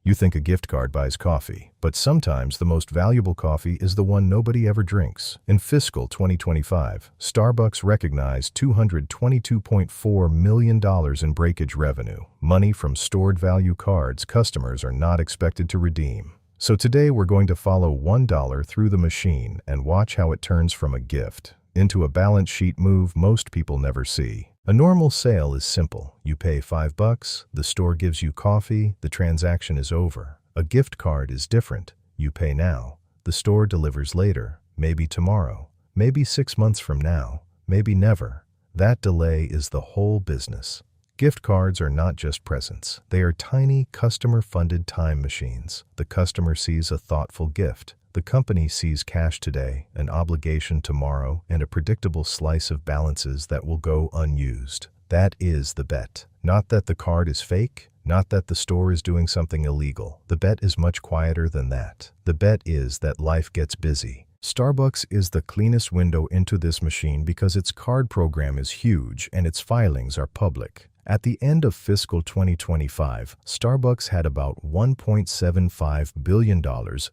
You think a gift card buys coffee, but sometimes the most valuable coffee is the one nobody ever drinks. In fiscal 2025, Starbucks recognized $222.4 million in breakage revenue, money from stored value cards customers are not expected to redeem. So today we're going to follow $1 through the machine and watch how it turns from a gift into a balance sheet move most people never see. A normal sale is simple. You pay $5, the store gives you coffee, the transaction is over. A gift card is different. You pay now, the store delivers later, maybe tomorrow, maybe 6 months from now, maybe never. That delay is the whole business. Gift cards are not just presents. They are tiny, customer-funded time machines. The customer sees a thoughtful gift. The company sees cash today, an obligation tomorrow, and a predictable slice of balances that will go unused. That is the bet. Not that the card is fake, not that the store is doing something illegal. The bet is much quieter than that. The bet is that life gets busy. Starbucks is the cleanest window into this machine because its card program is huge and its filings are public. At the end of fiscal 2025, Starbucks had about $1.75 billion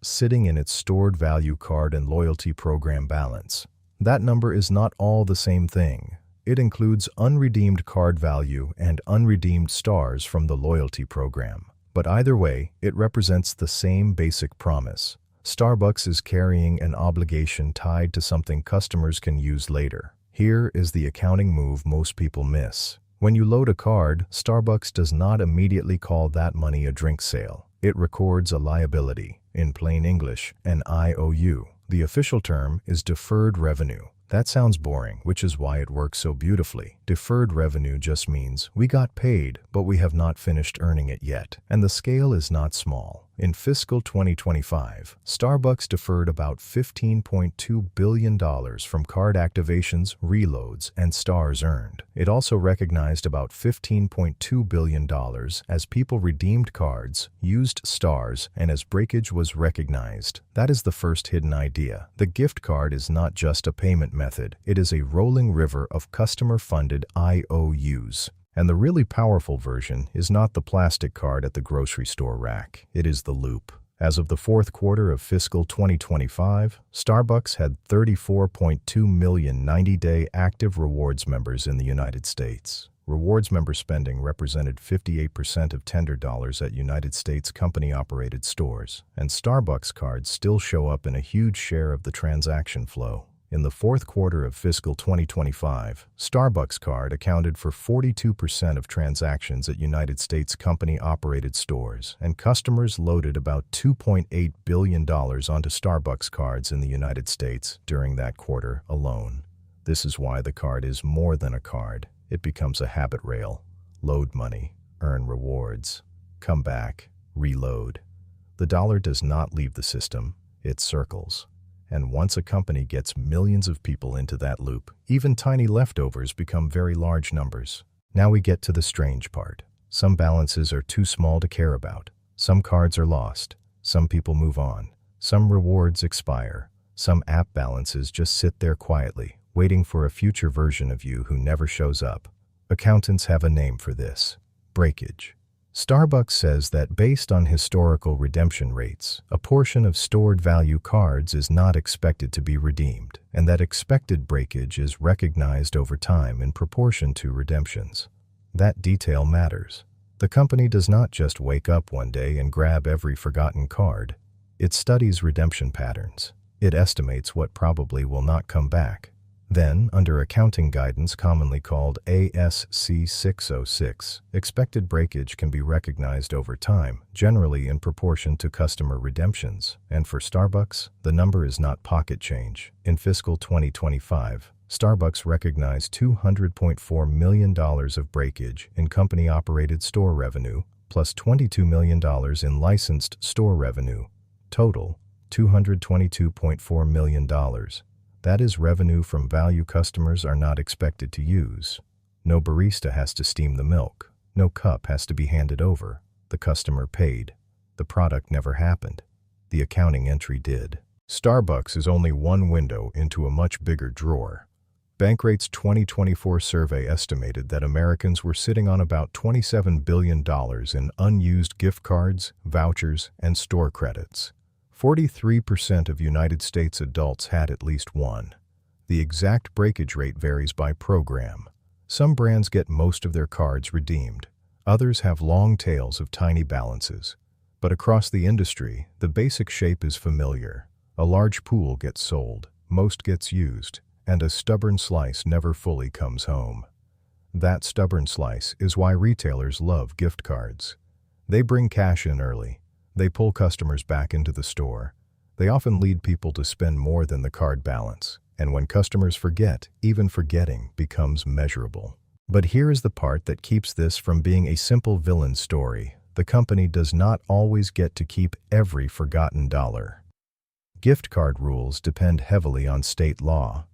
sitting in its stored value card and loyalty program balance. That number is not all the same thing. It includes unredeemed card value and unredeemed stars from the loyalty program. But either way, it represents the same basic promise. Starbucks is carrying an obligation tied to something customers can use later. Here is the accounting move most people miss. When you load a card, Starbucks does not immediately call that money a drink sale. It records a liability, in plain English, an IOU. The official term is deferred revenue. That sounds boring, which is why it works so beautifully. Deferred revenue just means we got paid, but we have not finished earning it yet. And the scale is not small. In fiscal 2025, Starbucks deferred about $15.2 billion from card activations, reloads, and stars earned. It also recognized about $15.2 billion as people redeemed cards, used stars, and as breakage was recognized. That is the first hidden idea. The gift card is not just a payment method. It is a rolling river of customer-funded IOUs. And the really powerful version is not the plastic card at the grocery store rack. It is the loop. As of the fourth quarter of fiscal 2025, Starbucks had 34.2 million 90-day active rewards members in the United States. Rewards member spending represented 58% of tender dollars at United States company-operated stores, and Starbucks cards still show up in a huge share of the transaction flow. In the fourth quarter of fiscal 2025, Starbucks card accounted for 42% of transactions at United States company-operated stores, and customers loaded about $2.8 billion onto Starbucks cards in the United States during that quarter alone. This is why the card is more than a card. It becomes a habit rail. Load money, earn rewards, come back, reload. The dollar does not leave the system, it circles. And once a company gets millions of people into that loop, even tiny leftovers become very large numbers. Now we get to the strange part. Some balances are too small to care about. Some cards are lost. Some people move on. Some rewards expire. Some app balances just sit there quietly, waiting for a future version of you who never shows up. Accountants have a name for this: breakage. Starbucks says that based on historical redemption rates, a portion of stored value cards is not expected to be redeemed, and that expected breakage is recognized over time in proportion to redemptions. That detail matters. The company does not just wake up one day and grab every forgotten card. It studies redemption patterns. It estimates what probably will not come back. Then, under accounting guidance commonly called ASC 606, expected breakage can be recognized over time, generally in proportion to customer redemptions. And for Starbucks, the number is not pocket change. In fiscal 2025, Starbucks recognized $200.4 million of breakage in company-operated store revenue, plus $22 million in licensed store revenue. Total, $222.4 million. That is revenue from value customers are not expected to use. No barista has to steam the milk. No cup has to be handed over. The customer paid. The product never happened. The accounting entry did. Starbucks is only one window into a much bigger drawer. Bankrate's 2024 survey estimated that Americans were sitting on about $27 billion in unused gift cards, vouchers, and store credits. 43% of United States adults had at least one. The exact breakage rate varies by program. Some brands get most of their cards redeemed. Others have long tails of tiny balances. But across the industry, the basic shape is familiar. A large pool gets sold, most gets used, and a stubborn slice never fully comes home. That stubborn slice is why retailers love gift cards. They bring cash in early. They pull customers back into the store. They often lead people to spend more than the card balance. And when customers forget, even forgetting becomes measurable. But here is the part that keeps this from being a simple villain story. The company does not always get to keep every forgotten dollar. Gift card rules depend heavily on state law.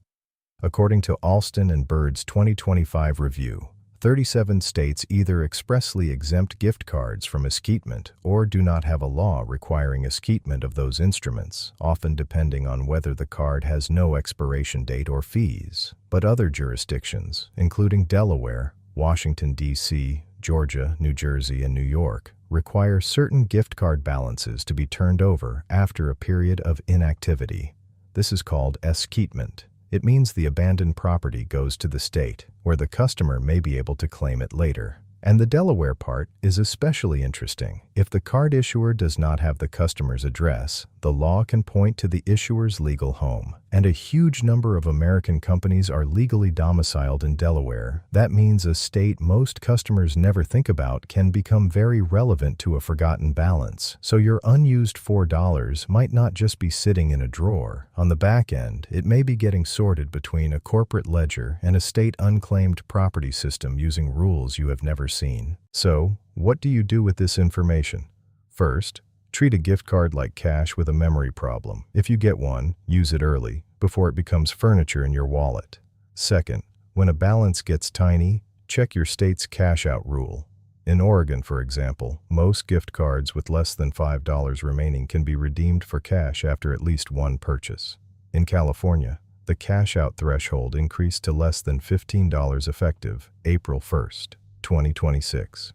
According to Alston and Bird's 2025 review, 37 states either expressly exempt gift cards from escheatment or do not have a law requiring escheatment of those instruments, often depending on whether the card has no expiration date or fees. But other jurisdictions, including Delaware, Washington, D.C., Georgia, New Jersey, and New York, require certain gift card balances to be turned over after a period of inactivity. This is called escheatment. It means the abandoned property goes to the state, where the customer may be able to claim it later. And the Delaware part is especially interesting. If the card issuer does not have the customer's address, the law can point to the issuer's legal home. And a huge number of American companies are legally domiciled in Delaware. That means a state most customers never think about can become very relevant to a forgotten balance. So your unused $4 might not just be sitting in a drawer. On the back end, it may be getting sorted between a corporate ledger and a state unclaimed property system using rules you have never seen. So, what do you do with this information? First, treat a gift card like cash with a memory problem. If you get one, use it early, before it becomes furniture in your wallet. Second, when a balance gets tiny, check your state's cash-out rule. In Oregon, for example, most gift cards with less than $5 remaining can be redeemed for cash after at least one purchase. In California, the cash-out threshold increased to less than $15 effective April 1st, 2026.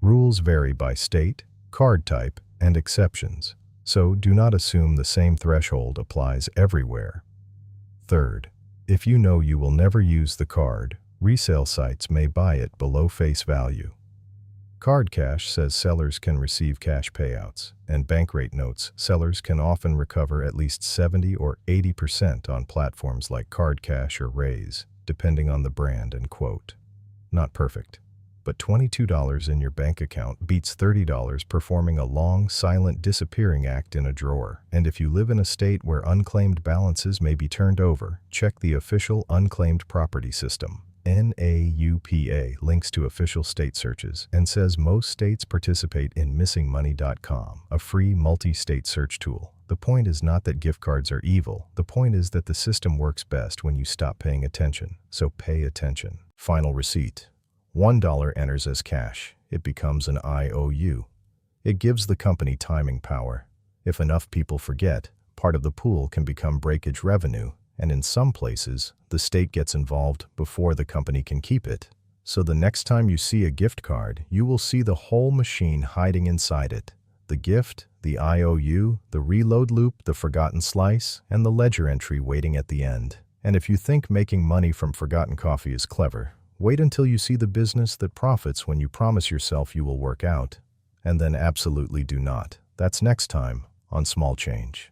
Rules vary by state, card type, and exceptions, so do not assume the same threshold applies everywhere. Third, if you know you will never use the card, resale sites may buy it below face value. Card Cash says sellers can receive cash payouts, and Bankrate notes sellers can often recover at least 70 or 80% on platforms like Card Cash or Raise, depending on the brand and quote. Not perfect, but $22 in your bank account beats $30 performing a long, silent disappearing act in a drawer. And if you live in a state where unclaimed balances may be turned over, check the official Unclaimed Property System. NAUPA links to official state searches and says most states participate in missingmoney.com, a free multi-state search tool. The point is not that gift cards are evil. The point is that the system works best when you stop paying attention. So pay attention. Final receipt. $1 enters as cash. It becomes an IOU. It gives the company timing power. If enough people forget, part of the pool can become breakage revenue, and in some places, the state gets involved before the company can keep it. So the next time you see a gift card, you will see the whole machine hiding inside it. The gift, the IOU, the reload loop, the forgotten slice, and the ledger entry waiting at the end. And if you think making money from forgotten coffee is clever, wait until you see the business that profits when you promise yourself you will work out, and then absolutely do not. That's next time on Small Change.